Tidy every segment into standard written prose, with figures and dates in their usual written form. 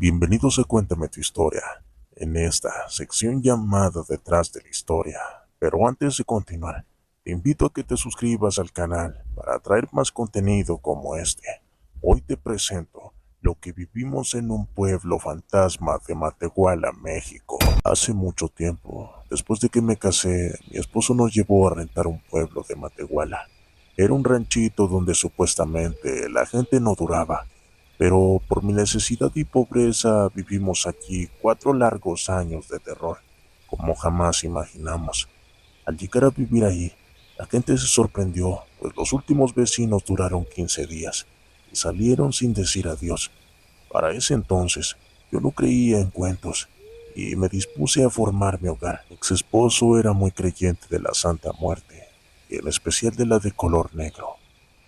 Bienvenidos a Cuéntame tu historia, en esta sección llamada Detrás de la Historia. Pero antes de continuar, te invito a que te suscribas al canal para traer más contenido como este. Hoy te presento lo que vivimos en un pueblo fantasma de Matehuala, México. Hace mucho tiempo, después de que me casé, mi esposo nos llevó a rentar un pueblo de Matehuala. Era un ranchito donde supuestamente la gente no duraba, pero por mi necesidad y pobreza vivimos aquí 4 largos años de terror, como jamás imaginamos. Al llegar a vivir ahí, la gente se sorprendió, pues los últimos vecinos duraron 15 días y salieron sin decir adiós. Para ese entonces, yo no creía en cuentos y me dispuse a formar mi hogar. Mi ex esposo era muy creyente de la Santa Muerte, y en especial de la de color negro.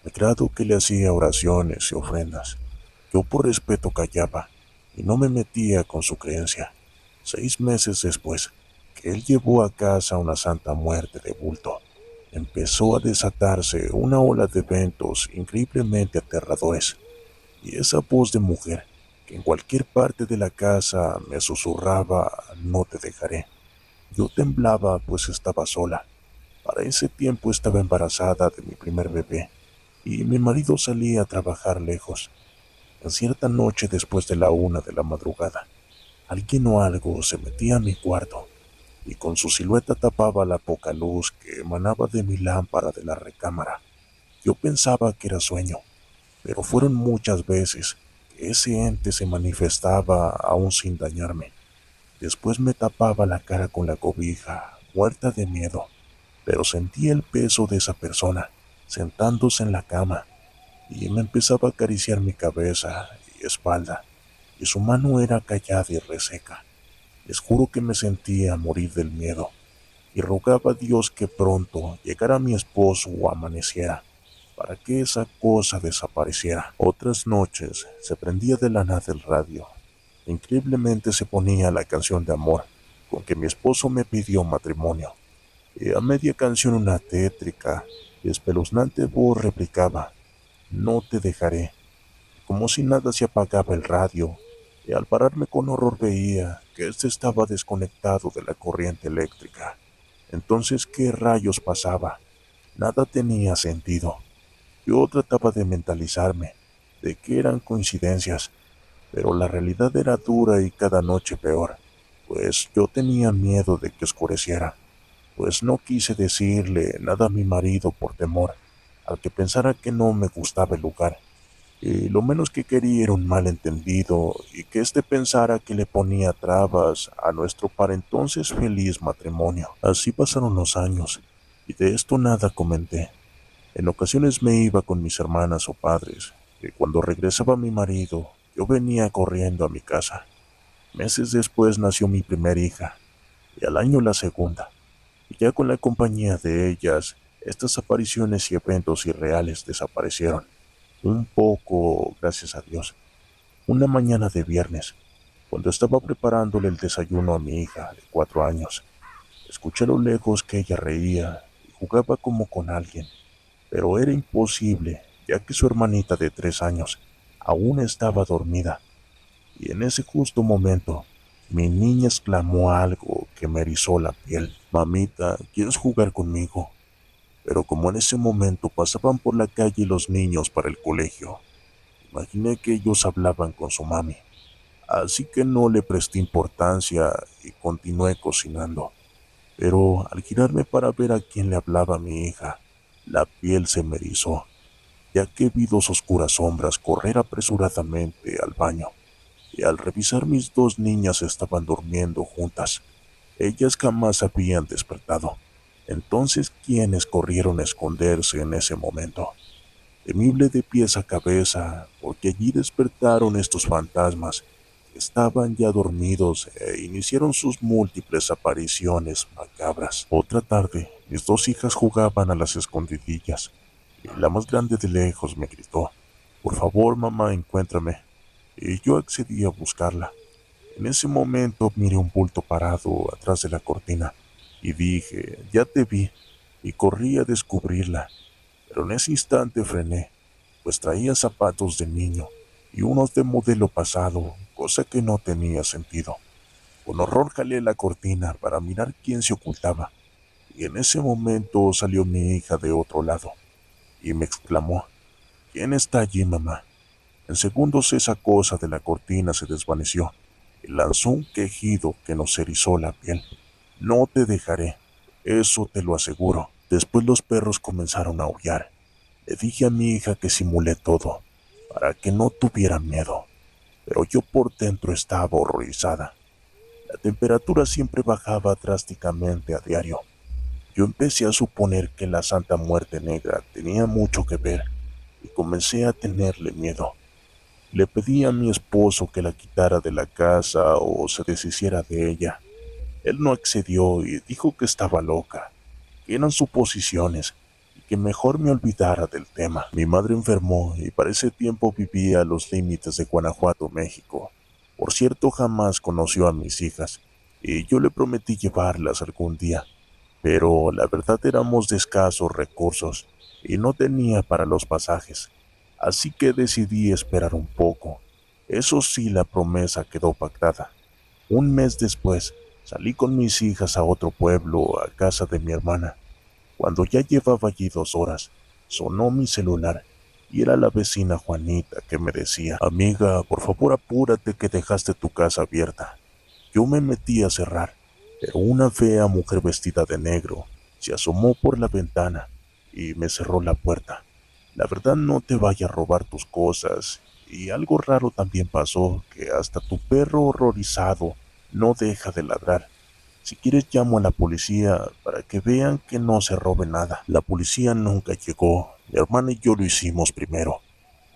Me grado que le hacía oraciones y ofrendas. Yo por respeto callaba y no me metía con su creencia. 6 meses después, que él llevó a casa una Santa Muerte de bulto, empezó a desatarse una ola de eventos increíblemente aterradores. Y esa voz de mujer que en cualquier parte de la casa me susurraba, no te dejaré. Yo temblaba pues estaba sola. Para ese tiempo estaba embarazada de mi primer bebé y mi marido salía a trabajar lejos. En cierta noche después de la 1 de la madrugada, alguien o algo se metía a mi cuarto y con su silueta tapaba la poca luz que emanaba de mi lámpara de la recámara. Yo pensaba que era sueño, pero fueron muchas veces que ese ente se manifestaba aún sin dañarme. Después me tapaba la cara con la cobija, muerta de miedo, pero sentía el peso de esa persona sentándose en la cama y me empezaba a acariciar mi cabeza y espalda, y su mano era callada y reseca. Les juro que me sentía morir del miedo y rogaba a Dios que pronto llegara mi esposo o amaneciera para que esa cosa desapareciera. Otras noches se prendía de la nada el radio. Increíblemente se ponía la canción de amor con que mi esposo me pidió matrimonio. Y a media canción una tétrica y espeluznante voz replicaba, no te dejaré. Como si nada se apagaba el radio, y al pararme con horror veía que éste estaba desconectado de la corriente eléctrica. Entonces, ¿qué rayos pasaba? Nada tenía sentido. Yo trataba de mentalizarme de que eran coincidencias, pero la realidad era dura y cada noche peor, pues yo tenía miedo de que oscureciera, pues no quise decirle nada a mi marido por temor, al que pensara que no me gustaba el lugar, y lo menos que quería era un malentendido y que éste pensara que le ponía trabas a nuestro para entonces feliz matrimonio. Así pasaron los años, y de esto nada comenté. En ocasiones me iba con mis hermanas o padres, y cuando regresaba mi marido, yo venía corriendo a mi casa. Meses después nació mi primera hija, y al año la segunda, y ya con la compañía de ellas, estas apariciones y eventos irreales desaparecieron. Un poco, gracias a Dios. Una mañana de viernes, cuando estaba preparándole el desayuno a mi hija de 4 años, escuché a lo lejos que ella reía y jugaba como con alguien, pero era imposible, ya que su hermanita de 3 años aún estaba dormida, y en ese justo momento, mi niña exclamó algo que me erizó la piel. Mamita, ¿quieres jugar conmigo? Pero como en ese momento pasaban por la calle los niños para el colegio, imaginé que ellos hablaban con su mami, así que no le presté importancia y continué cocinando. Pero al girarme para ver a quién le hablaba mi hija, la piel se me erizó, ya que vi 2 oscuras sombras correr apresuradamente al baño, y al revisar mis 2 niñas estaban durmiendo juntas. Ellas jamás habían despertado. Entonces, ¿quiénes corrieron a esconderse en ese momento? Temible de pies a cabeza, porque allí despertaron estos fantasmas que estaban ya dormidos e iniciaron sus múltiples apariciones macabras. Otra tarde, mis 2 hijas jugaban a las escondidillas, y la más grande de lejos me gritó, por favor, mamá, encuéntrame, y yo accedí a buscarla. En ese momento miré un bulto parado atrás de la cortina, y dije, ya te vi, y corrí a descubrirla. Pero en ese instante frené, pues traía zapatos de niño y unos de modelo pasado, cosa que no tenía sentido. Con horror jalé la cortina para mirar quién se ocultaba, y en ese momento salió mi hija de otro lado, y me exclamó: ¿Quién está allí, mamá? En segundos esa cosa de la cortina se desvaneció, y lanzó un quejido que nos erizó la piel. No te dejaré, eso te lo aseguro. Después los perros comenzaron a aullar. Le dije a mi hija que simulé todo, para que no tuviera miedo, pero yo por dentro estaba horrorizada. La temperatura siempre bajaba drásticamente a diario. Yo empecé a suponer que la Santa Muerte Negra tenía mucho que ver, y comencé a tenerle miedo. Le pedí a mi esposo que la quitara de la casa o se deshiciera de ella. Él no accedió y dijo que estaba loca, que eran suposiciones y que mejor me olvidara del tema. Mi madre enfermó y para ese tiempo vivía a los límites de Guanajuato, México. Por cierto, jamás conoció a mis hijas y yo le prometí llevarlas algún día, pero la verdad éramos de escasos recursos y no tenía para los pasajes, así que decidí esperar un poco. Eso sí, la promesa quedó pactada. Un mes después, salí con mis hijas a otro pueblo, a casa de mi hermana. Cuando ya llevaba allí 2 horas, sonó mi celular y era la vecina Juanita que me decía: Amiga, por favor apúrate que dejaste tu casa abierta. Yo me metí a cerrar, pero una fea mujer vestida de negro se asomó por la ventana y me cerró la puerta. La verdad, no te vaya a robar tus cosas. Y algo raro también pasó, que hasta tu perro horrorizado no deja de ladrar. Si quieres llamo a la policía para que vean que no se robe nada. La policía nunca llegó, mi hermana y yo lo hicimos primero.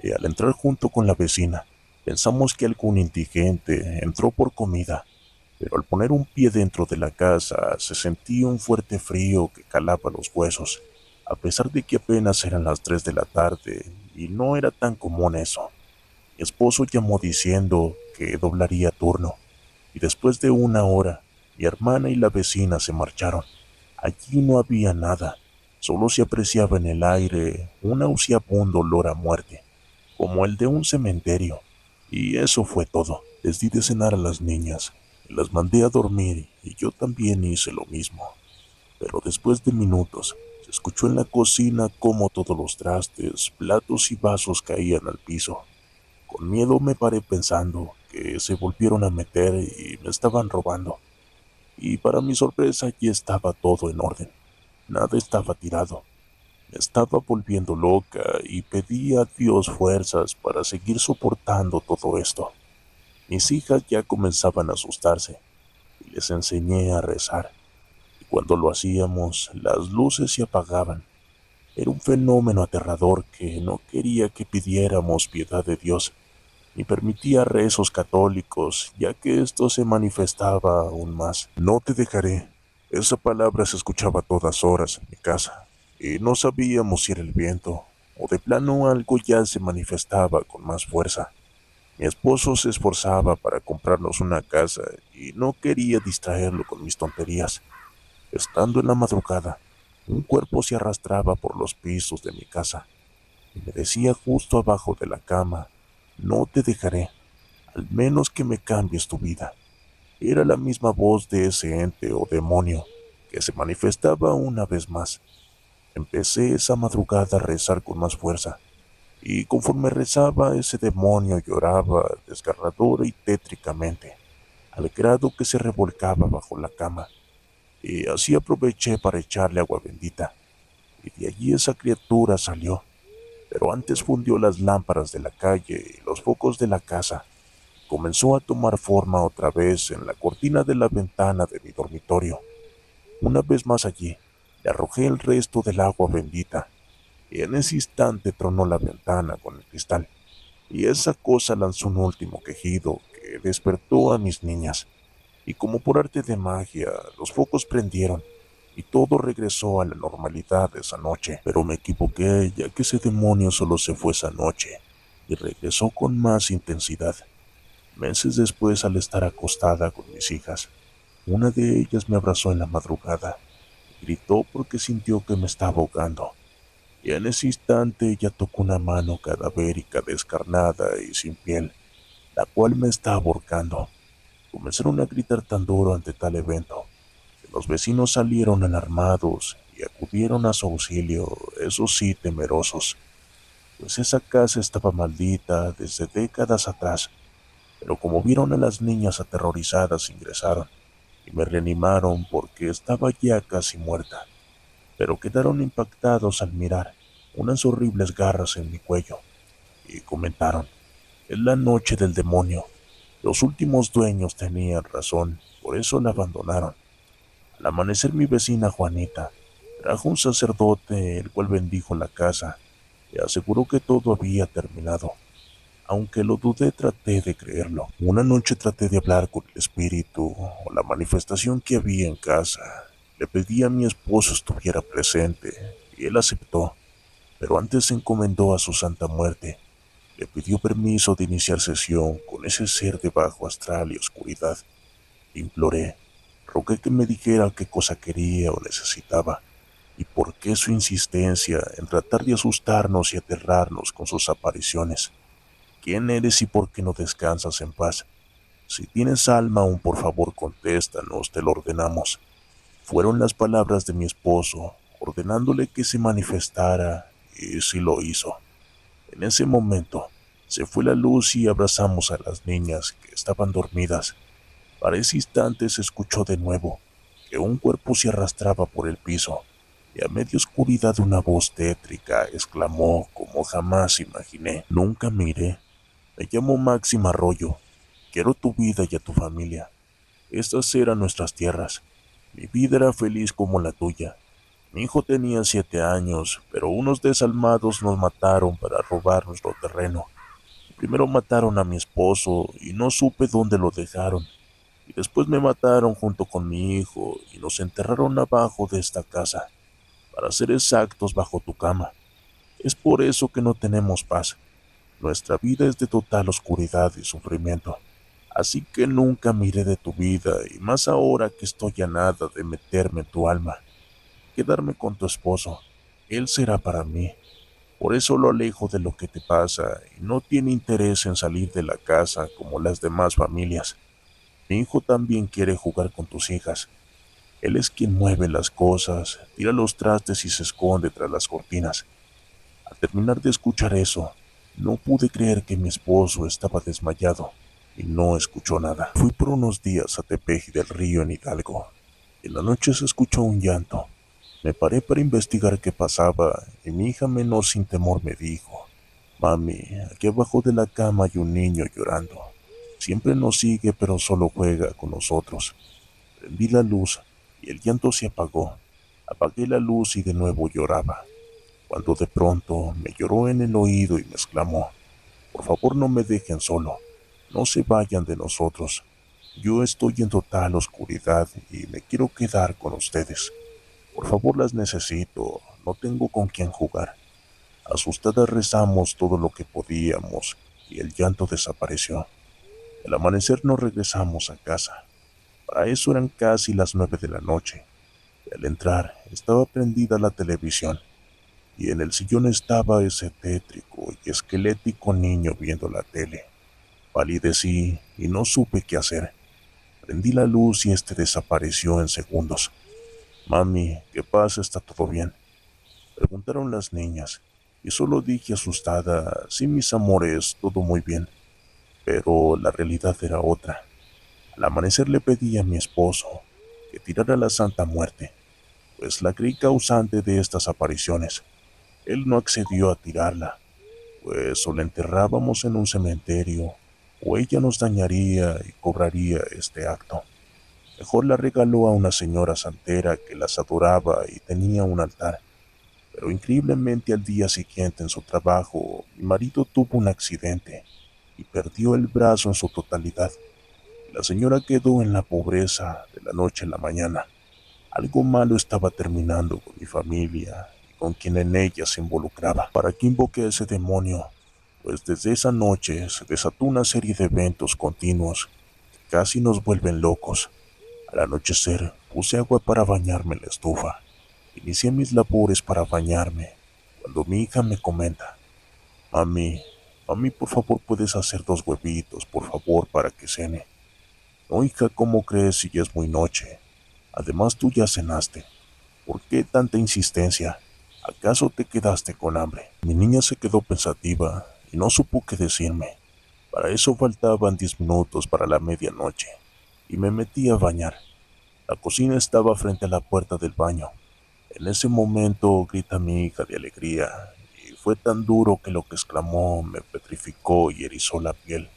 Y al entrar junto con la vecina, pensamos que algún indigente entró por comida, pero al poner un pie dentro de la casa se sentía un fuerte frío que calaba los huesos, a pesar de que apenas eran las 3 de la tarde y no era tan común eso. Mi esposo llamó diciendo que doblaría turno, y después de 1 hora, mi hermana y la vecina se marcharon. Allí no había nada, solo se apreciaba en el aire un nauseabundo olor a muerte, como el de un cementerio, y eso fue todo. Les di de cenar a las niñas, las mandé a dormir y yo también hice lo mismo. Pero después de minutos, se escuchó en la cocina cómo todos los trastes, platos y vasos caían al piso. Con miedo me paré pensando que se volvieron a meter y me estaban robando. Y para mi sorpresa ya estaba todo en orden. Nada estaba tirado. Me estaba volviendo loca y pedí a Dios fuerzas para seguir soportando todo esto. Mis hijas ya comenzaban a asustarse y les enseñé a rezar. Y cuando lo hacíamos, las luces se apagaban. Era un fenómeno aterrador que no quería que pidiéramos piedad de Dios, ni permitía rezos católicos, ya que esto se manifestaba aún más. No te dejaré. Esa palabra se escuchaba a todas horas en mi casa, y no sabíamos si era el viento, o de plano algo ya se manifestaba con más fuerza. Mi esposo se esforzaba para comprarnos una casa y no quería distraerlo con mis tonterías. Estando en la madrugada, un cuerpo se arrastraba por los pisos de mi casa y me decía justo abajo de la cama: no te dejaré, al menos que me cambies tu vida. Era la misma voz de ese ente o demonio que se manifestaba una vez más. Empecé esa madrugada a rezar con más fuerza, y conforme rezaba ese demonio lloraba desgarradora y tétricamente, al grado que se revolcaba bajo la cama, y así aproveché para echarle agua bendita, y de allí esa criatura salió, pero antes fundió las lámparas de la calle y los focos de la casa. Comenzó a tomar forma otra vez en la cortina de la ventana de mi dormitorio. Una vez más allí, le arrojé el resto del agua bendita, y en ese instante tronó la ventana con el cristal, y esa cosa lanzó un último quejido que despertó a mis niñas, y como por arte de magia, los focos prendieron, y todo regresó a la normalidad esa noche. Pero me equivoqué, ya que ese demonio solo se fue esa noche, y regresó con más intensidad. Meses después, al estar acostada con mis hijas, una de ellas me abrazó en la madrugada y gritó porque sintió que me estaba ahogando. Y en ese instante ella tocó una mano cadavérica, descarnada y sin piel, la cual me estaba ahorcando. Comenzaron a gritar tan duro ante tal evento, que los vecinos salieron alarmados y acudieron a su auxilio, eso sí, temerosos, pues esa casa estaba maldita desde décadas atrás. Pero como vieron a las niñas aterrorizadas, ingresaron y me reanimaron porque estaba ya casi muerta, pero quedaron impactados al mirar unas horribles garras en mi cuello y comentaron: es la noche del demonio. Los últimos dueños tenían razón, por eso la abandonaron. Al amanecer mi vecina Juanita trajo un sacerdote, el cual bendijo la casa y aseguró que todo había terminado. Aunque lo dudé, traté de creerlo. Una noche traté de hablar con el espíritu o la manifestación que había en casa. Le pedí a mi esposo estuviera presente y él aceptó, pero antes se encomendó a su santa muerte. Le pidió permiso de iniciar sesión con ese ser de bajo astral y oscuridad. Imploré, rogué que me dijera qué cosa quería o necesitaba, y por qué su insistencia en tratar de asustarnos y aterrarnos con sus apariciones. ¿Quién eres y por qué no descansas en paz? Si tienes alma aún, por favor contéstanos, te lo ordenamos. Fueron las palabras de mi esposo, ordenándole que se manifestara, y sí lo hizo. En ese momento, se fue la luz y abrazamos a las niñas que estaban dormidas. Para ese instante se escuchó de nuevo que un cuerpo se arrastraba por el piso, y a media oscuridad una voz tétrica exclamó como jamás imaginé: nunca miré. Me llamo Máxima Arroyo. Quiero tu vida y a tu familia. Estas eran nuestras tierras. Mi vida era feliz como la tuya. Mi hijo tenía 7 años, pero unos desalmados nos mataron para robar nuestro terreno. Primero mataron a mi esposo y no supe dónde lo dejaron. Y después me mataron junto con mi hijo y nos enterraron abajo de esta casa. Para ser exactos, bajo tu cama. Es por eso que no tenemos paz. Nuestra vida es de total oscuridad y sufrimiento. Así que nunca miré de tu vida, y más ahora que estoy a nada de meterme en tu alma. Quedarme con tu esposo. Él será para mí. Por eso lo alejo de lo que te pasa y no tiene interés en salir de la casa como las demás familias. Mi hijo también quiere jugar con tus hijas. Él es quien mueve las cosas, tira los trastes y se esconde tras las cortinas. Al terminar de escuchar eso, no pude creer que mi esposo estaba desmayado y no escuchó nada. Fui por unos días a Tepeji del Río en Hidalgo. En la noche se escuchó un llanto. Me paré para investigar qué pasaba y mi hija menor sin temor me dijo: mami, aquí abajo de la cama hay un niño llorando. Siempre nos sigue pero solo juega con nosotros. Prendí la luz y el llanto se apagó. Apagué la luz y de nuevo lloraba, cuando de pronto me lloró en el oído y me exclamó: por favor no me dejen solo, no se vayan de nosotros. Yo estoy en total oscuridad y me quiero quedar con ustedes. Por favor las necesito, no tengo con quién jugar. Asustadas rezamos todo lo que podíamos y el llanto desapareció. Al amanecer nos regresamos a casa. Para eso eran casi las 9 de la noche. Y al entrar estaba prendida la televisión y en el sillón estaba ese tétrico y esquelético niño viendo la tele. Palidecí y no supe qué hacer. Prendí la luz y este desapareció en segundos. Mami, ¿qué pasa? ¿Está todo bien?, preguntaron las niñas, y solo dije asustada: sí, mis amores, todo muy bien. Pero la realidad era otra. Al amanecer le pedí a mi esposo que tirara la Santa Muerte, pues la creí causante de estas apariciones. Él no accedió a tirarla, pues o la enterrábamos en un cementerio, o ella nos dañaría y cobraría este acto. Mejor la regaló a una señora santera que las adoraba y tenía un altar. Pero increíblemente al día siguiente en su trabajo, mi marido tuvo un accidente y perdió el brazo en su totalidad. La señora quedó en la pobreza de la noche a la mañana. Algo malo estaba terminando con mi familia y con quien en ella se involucraba. ¿Para qué invoqué a ese demonio? Pues desde esa noche se desató una serie de eventos continuos que casi nos vuelven locos. Al anochecer puse agua para bañarme en la estufa. Inicié mis labores para bañarme cuando mi hija me comenta: mami, Mami, por favor, puedes hacer 2 huevitos, por favor, para que cene. No, hija, ¿cómo crees si ya es muy noche? Además, tú ya cenaste. ¿Por qué tanta insistencia? ¿Acaso te quedaste con hambre? Mi niña se quedó pensativa y no supo qué decirme. Para eso faltaban 10 minutos para la medianoche y me metí a bañar. La cocina estaba frente a la puerta del baño. En ese momento grita mi hija de alegría y fue tan duro que lo que exclamó me petrificó y erizó la piel.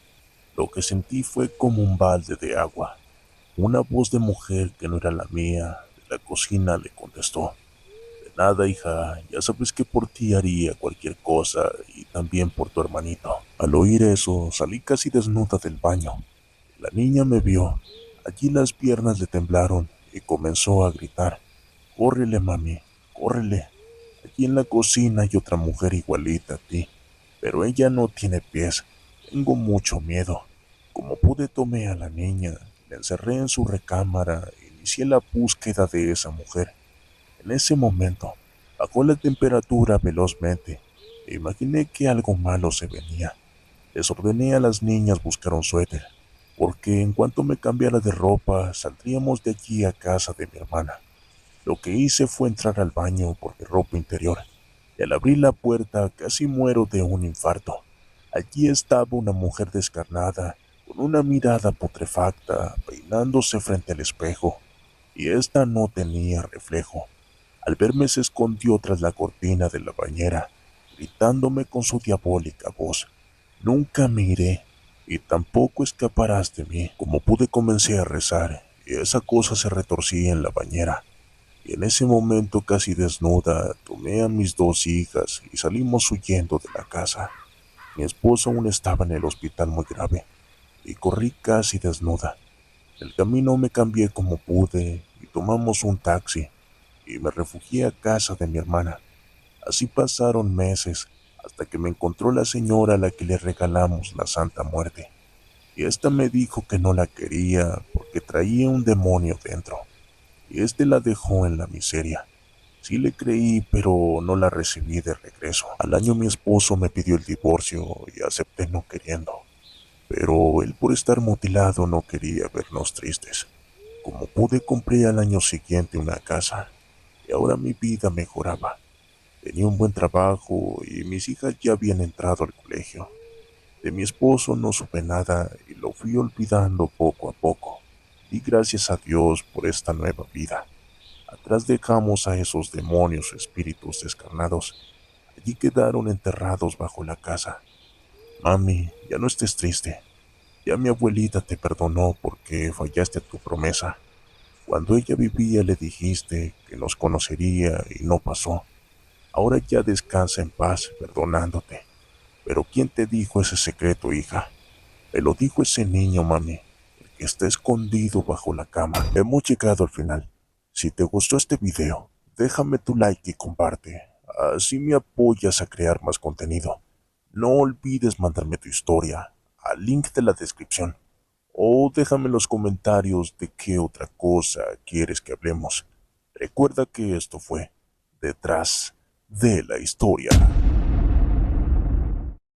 Lo que sentí fue como un balde de agua. Una voz de mujer que no era la mía de la cocina le contestó: de nada, hija, ya sabes que por ti haría cualquier cosa y también por tu hermanito. Al oír eso, salí casi desnuda del baño. La niña me vio. Allí las piernas le temblaron y comenzó a gritar: córrele, mami, córrele. Aquí en la cocina hay otra mujer igualita a ti, pero ella no tiene pies. Tengo mucho miedo. Como pude, tomé a la niña, la encerré en su recámara e inicié la búsqueda de esa mujer. En ese momento, bajó la temperatura velozmente e imaginé que algo malo se venía. Les ordené a las niñas buscar un suéter, porque en cuanto me cambiara de ropa, saldríamos de allí a casa de mi hermana. Lo que hice fue entrar al baño por mi ropa interior, y al abrir la puerta casi muero de un infarto. Allí estaba una mujer descarnada, con una mirada putrefacta, peinándose frente al espejo, y ésta no tenía reflejo. Al verme se escondió tras la cortina de la bañera, gritándome con su diabólica voz: nunca me iré, y tampoco escaparás de mí. Como pude, comencé a rezar, y esa cosa se retorcía en la bañera. Y en ese momento, casi desnuda, tomé a mis 2 hijas y salimos huyendo de la casa. Mi esposa aún estaba en el hospital muy grave, y corrí casi desnuda. En el camino me cambié como pude y tomamos un taxi, y me refugié a casa de mi hermana. Así pasaron meses, hasta que me encontró la señora a la que le regalamos la Santa Muerte, y esta me dijo que no la quería porque traía un demonio dentro, y este la dejó en la miseria. Sí le creí, pero no la recibí de regreso. Al año mi esposo me pidió el divorcio y acepté no queriendo, pero él, por estar mutilado, no quería vernos tristes. Como pude, compré al año siguiente una casa, y ahora mi vida mejoraba. Tenía un buen trabajo y mis hijas ya habían entrado al colegio. De mi esposo no supe nada y lo fui olvidando poco a poco. Di gracias a Dios por esta nueva vida. Atrás dejamos a esos demonios o espíritus descarnados. Allí quedaron enterrados bajo la casa. Mami, ya no estés triste. Ya mi abuelita te perdonó porque fallaste a tu promesa. Cuando ella vivía le dijiste que nos conocería y no pasó. Ahora ya descansa en paz, perdonándote. Pero ¿quién te dijo ese secreto, hija? Me lo dijo ese niño, mami, el que está escondido bajo la cama. Hemos llegado al final. Si te gustó este video, déjame tu like y comparte. Así me apoyas a crear más contenido. No olvides mandarme tu historia al link de la descripción. O déjame en los comentarios de qué otra cosa quieres que hablemos. Recuerda que esto fue Detrás de la Historia.